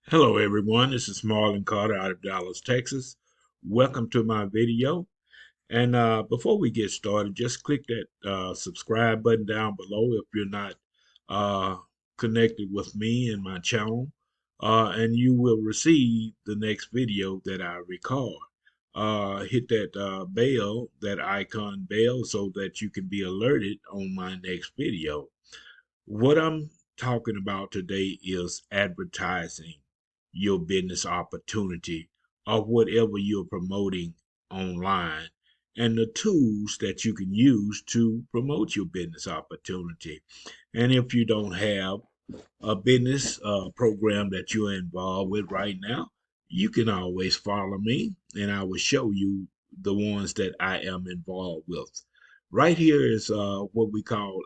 Hello everyone, this is Marlon Carter out of Dallas, Texas. Welcome to my video. And before we get started, just click that subscribe button down below if you're not uh, connected with me and my channel. And you will receive the next video that I record. Hit that bell, that icon bell, so that you can be alerted on my next video. What I'm talking about today is advertising your business opportunity or whatever you're promoting online and the tools that you can use to promote your business opportunity. And if you don't have a business program that you're involved with right now, you can always follow me and I will show you the ones that I am involved with. Right here is what we call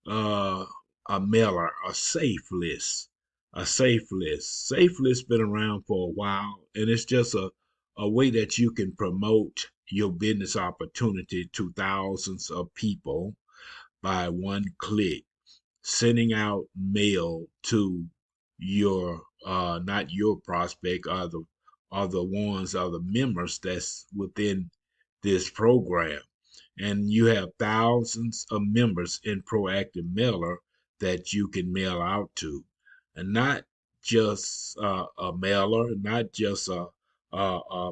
uh, a mailer, a safe list, a safe list. Safe list been around for a while, and it's just a way that you can promote your business opportunity to thousands of people by one click, sending out mail to your not your prospect or the ones or the members that's within this program, and you have thousands of members in Proactive Mailer that you can mail out to, and not just a mailer, not just a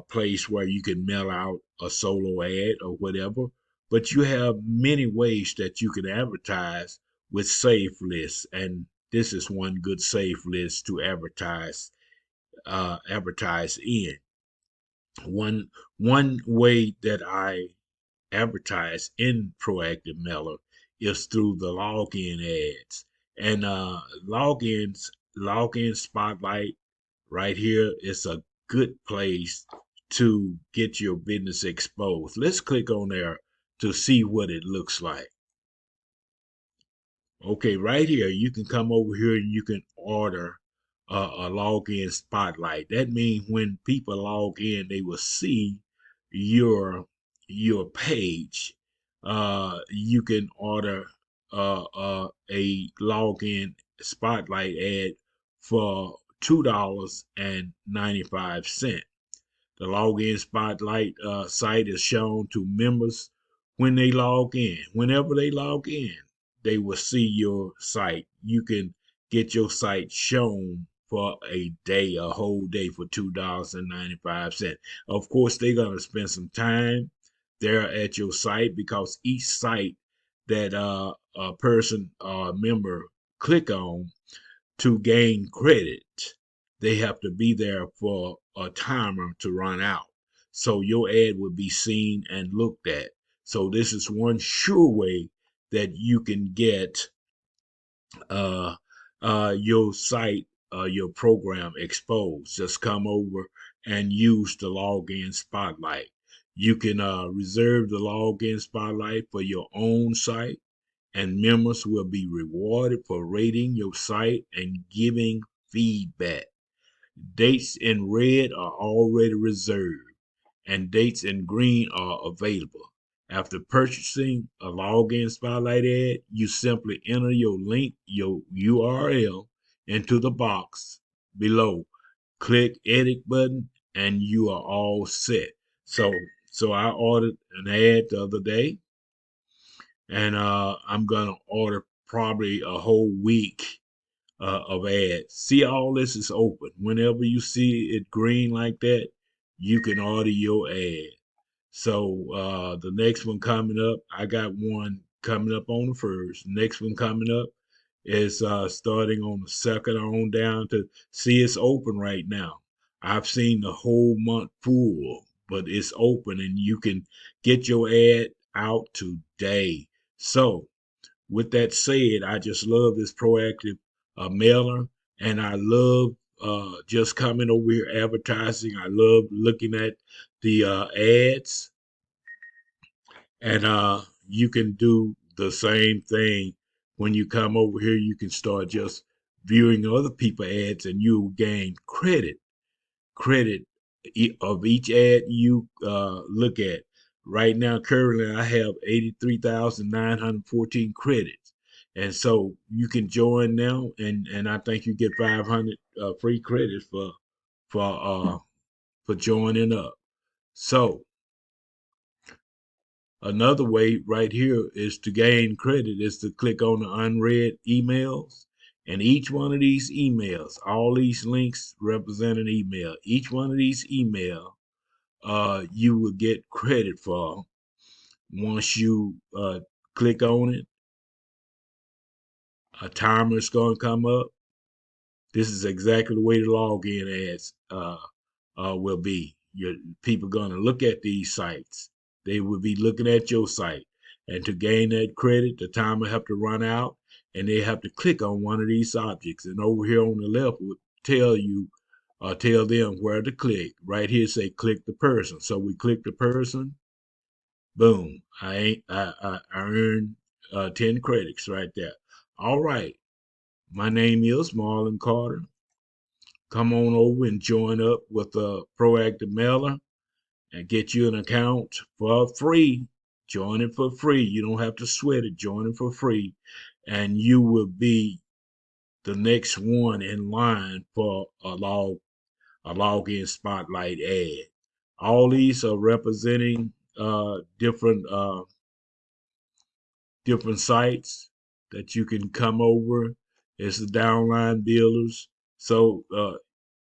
place where you can mail out a solo ad or whatever, but you have many ways that you can advertise with safe lists, and this is one good safe list to advertise in. One way that I advertise in Proactive Mailer is through the login ads. And login spotlight right here is a good place to get your business exposed. Let's click on there to see what it looks like. Okay, right here, you can come over here and you can order a login spotlight. That means when people log in, they will see your your page. You can order a login spotlight ad for $2.95. The login spotlight site is shown to members when they log in. Whenever they log in, they will see your site. You can get your site shown for a day, a whole day for $2.95. Of course, they're gonna spend some time there at your site because each site that a person or a member click on to gain credit, they have to be there for a timer to run out. So your ad will be seen and looked at. So this is one sure way that you can get uh, your site, your program exposed. Just come over and use the login spotlight. You can reserve the login spotlight for your own site, and members will be rewarded for rating your site and giving feedback. Dates in red are already reserved, and dates in green are available. After purchasing a login spotlight ad, you simply enter your link, your URL, into the box below. Click edit button, and you are all set. So, so I ordered an ad the other day, and I'm gonna order probably a whole week of ads. See, all this is open. Whenever you see it green like that, you can order your ad. So the next one coming up, I got one coming up on the first. Next one coming up is starting on the second on down to see it's open right now. I've seen the whole month full, but it's open and you can get your ad out today. So with that said, I just love this proactive mailer, and I love just coming over here advertising. I love looking at the ads, and you can do the same thing when you come over here. You can start just viewing other people ads, and you'll gain credit of each ad you look at. Right now, currently, I have 83,914 credits. And so you can join now, and I think you get 500 free credits for uh for joining up. So another way right here is to gain credit is to click on the unread emails. And each one of these emails, all these links represent an email. Each one of these email, you will get credit for once you click on it. A timer is going to come up. This is exactly the way the login ads will be. Your people going to look at these sites. They will be looking at your site, and to gain that credit, the timer have to run out, and they have to click on one of these objects. And over here on the left will tell you, tell them where to click. Right here say click the person. So we click the person. Boom! I earned 10 credits right there. All right. My name is Marlon Carter. Come on over and join up with a proactive mailer and get you an account for free. Join it for free. You don't have to sweat it. Join it for free. And you will be the next one in line for a login spotlight ad. All these are representing different sites that you can come over. It's the downline builders. So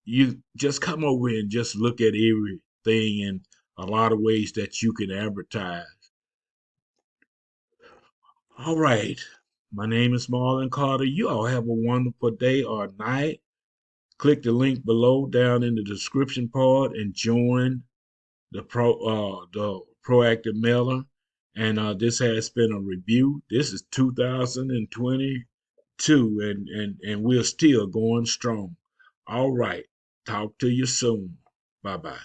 you just come over and just look at everything in a lot of ways that you can advertise. All right. My name is Marlon Carter. You all have a wonderful day or night. Click the link below down in the description part and join the proactive mailer. And this has been a review. This is 2022, and we're still going strong. All right. Talk to you soon. Bye bye.